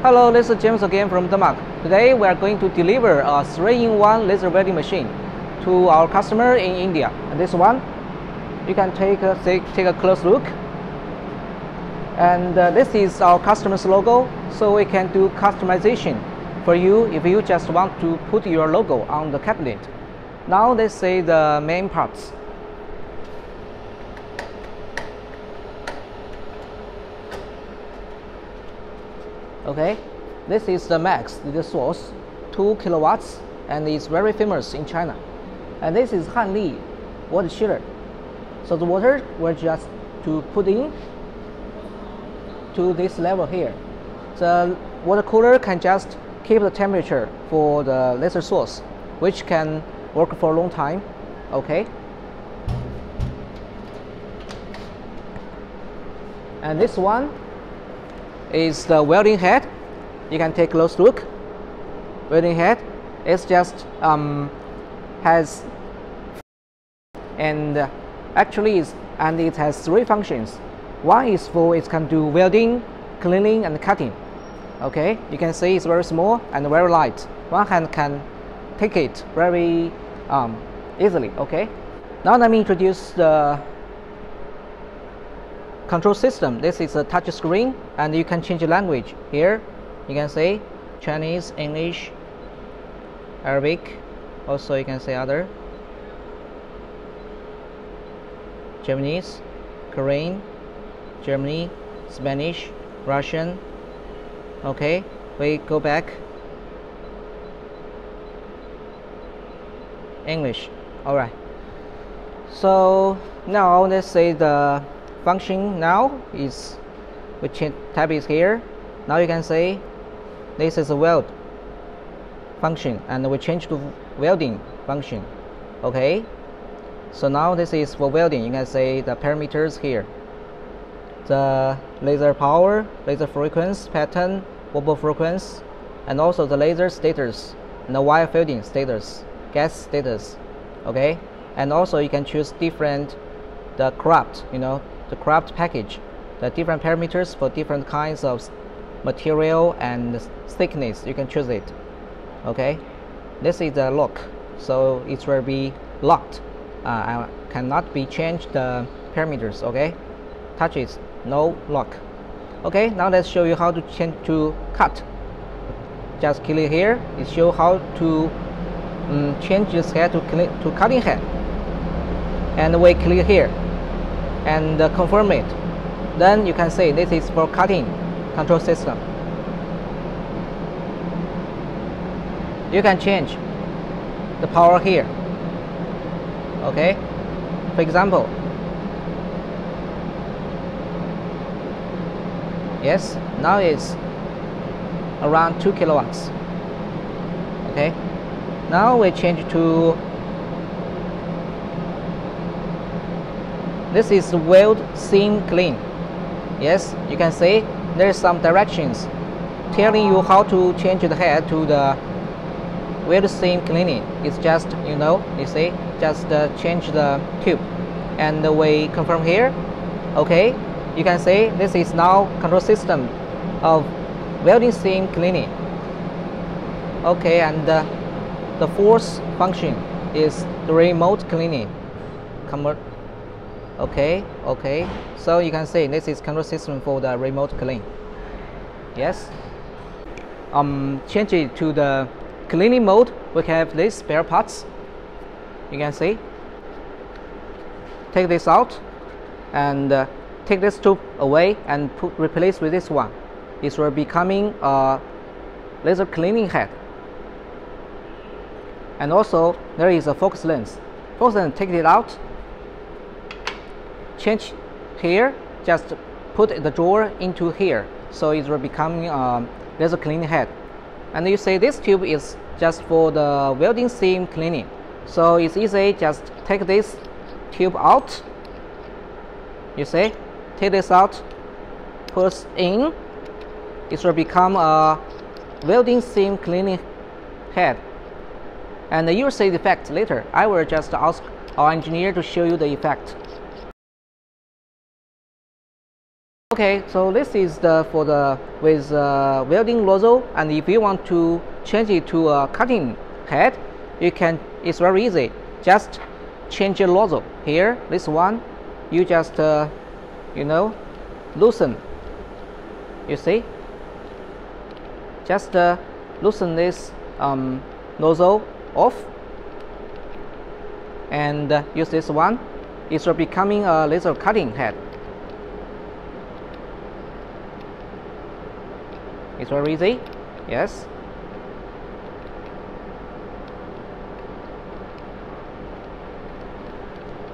Hello, this is James again from Demark. Today we are going to deliver a 3-in-1 laser welding machine to our customer in India. And this one, you can take a close look. And this is our customer's logo, so we can do customization for you if you just want to put your logo on the cabinet. Now let's see the main parts. Okay, this is the max, the source, 2 kilowatts, and it's very famous in China. And this is Hanli water chiller. So the water we're just to put in to this level here. The water cooler can just keep the temperature for the laser source, which can work for a long time. Okay. And this one is the welding head. You can take a close look. Welding head is just has and actually it has 3 functions. One is for it can do welding, cleaning, and cutting. Okay, you can see it's very small and very light. One hand can take it very easily. Okay, now let me introduce the control system. This is a touch screen, and you can change the language here. You can say Chinese, English, Arabic. Also, you can say other Japanese, Korean, Germany, Spanish, Russian. Okay, we go back. English. All right. So now let's say the function now is we change tab is here. Now you can say this is a weld function, and we change to welding function. Okay, so now this is for welding. You can say the parameters here, the laser power, laser frequency, pattern, wobble frequency, and also the laser status and the wire fielding status, gas status. Okay, and also you can choose different the craft, the craft package, the different parameters for different kinds of material and thickness. You can choose it. Okay, this is the lock, so it will be locked. I cannot be changed the parameters. Okay, touch it, no lock. Okay, now let's show you how to change to cut. Just click here. It shows how to change this head to cutting head, and we click here and confirm it. Then you can say this is for cutting control system. You can change the power here. Okay, for example, yes, now it's around 2 kilowatts. Okay, now we change to this is weld seam clean. Yes, you can see there's some directions telling you how to change the head to the weld seam cleaning. It's just you see, just change the tube, and we confirm here. Okay, you can see this is now control system of welding seam cleaning. Okay, and the 4th function is the remote cleaning. Okay, so you can see this is control system for the remote clean. Yes, change it to the cleaning mode. We have these spare parts. You can see, take this out and take this tube away and replace with this one. It will be becoming a laser cleaning head. And also there is a focus lens. Take it out, change here, just put the drawer into here, so it will become laser cleaning head. And you see this tube is just for the welding seam cleaning, so it's easy. Just take this tube out. You see, take this out, push in, it will become a welding seam cleaning head. And you will see the effect later. I will just ask our engineer to show you the effect. Okay, so this is the for the with welding nozzle, and if you want to change it to a cutting head, you can. It's very easy. Just change the nozzle here. This one, you just you know, loosen. You see, just loosen this nozzle off, and use this one. It's becoming a laser cutting head. It's very easy. Yes.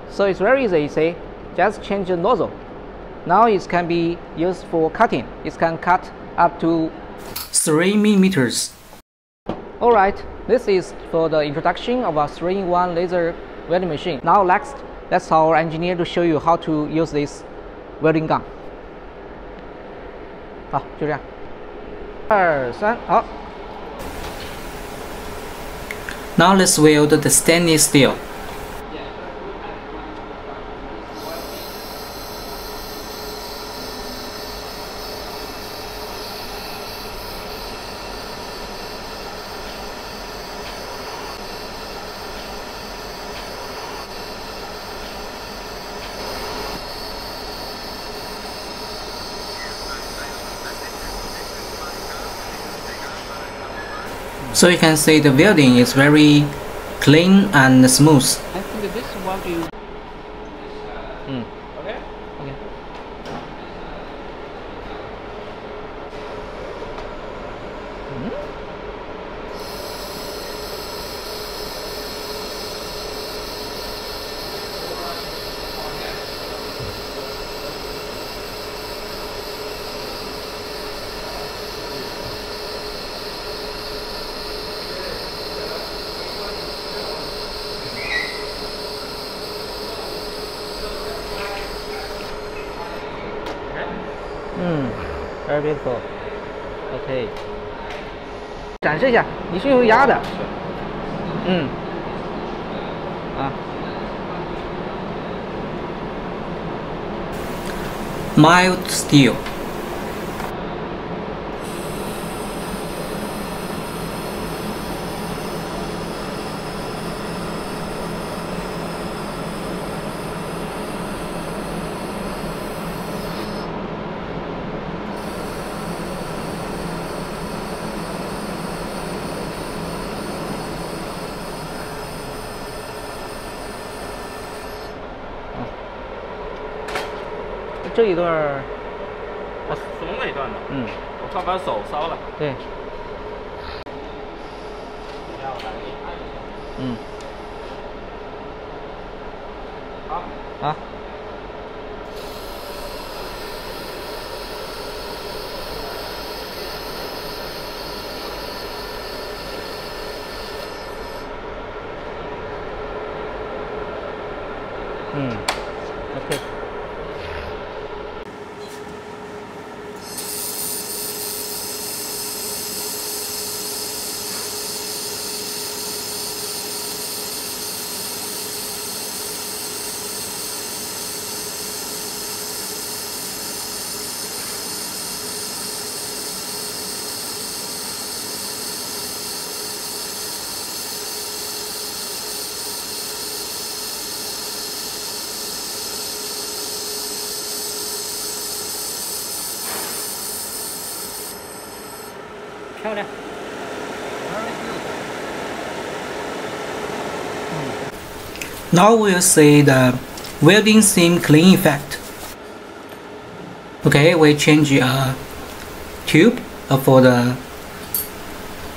So it's very easy. You see, just change the nozzle. Now it can be used for cutting. It can cut up to 3 millimeters. Alright, this is for the introduction of a 3-in-1 laser welding machine. Now next, let's our engineer to show you how to use this welding gun. 好，就这样。2、3，好。 Now let's weld the stainless steel. So you can see the welding is very clean and smooth. I think this one you. Okay. Okay. Very beautiful. OK. 展示一下，你是用压的。Mild steel. OK。这一段我松了一段了，我怕把手烧了。对，好，好。OK。漂亮。Now we'll see the welding seam clean effect. Okay, we change a tube for the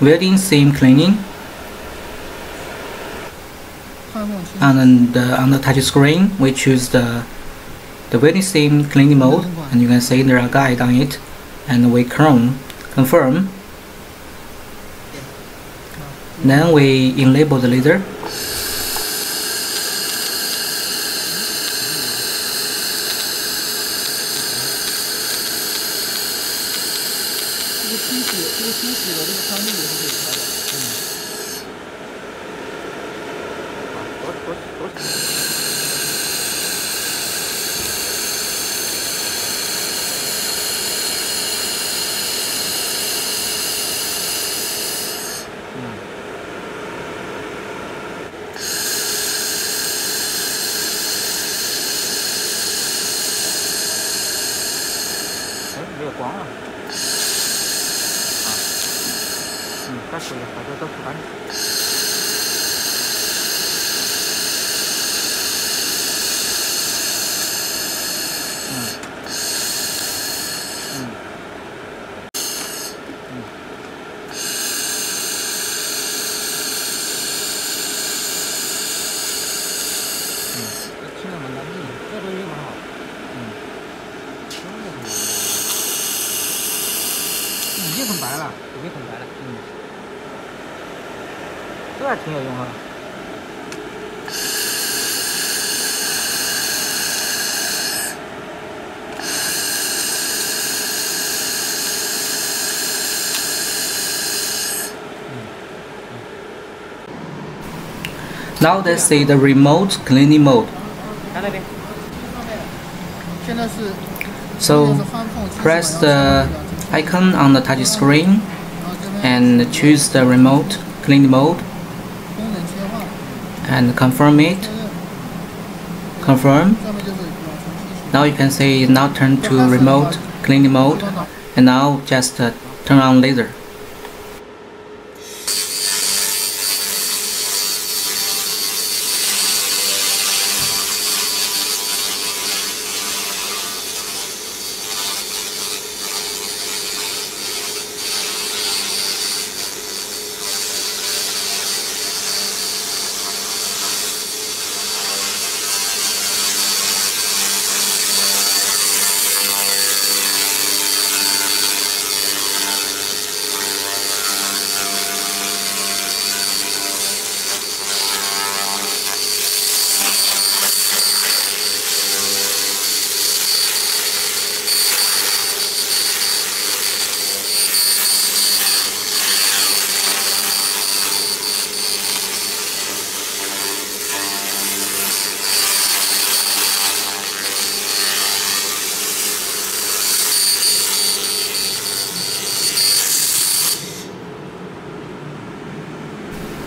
welding seam cleaning. And on the touch screen, we choose the welding seam cleaning mode, and you can see there are guide on it, and we confirm. Then we enable the laser. 水把这都洗干净。清的蛮干净的，这东西蛮好。已经很白了，已经很白了。这还挺有用哈。Now let's see the remote cleaning mode. So press the icon on the touch screen and choose the remote cleaning mode and confirm it. Confirm. Now you can see now turn to remote cleaning mode, and now just turn on laser.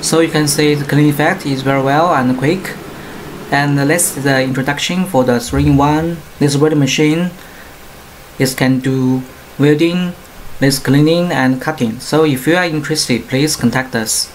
So you can see the cleaning effect is very well and quick. And let's see the introduction for the 3-in-1. This welding machine can do welding, this cleaning and cutting. So if you are interested, please contact us.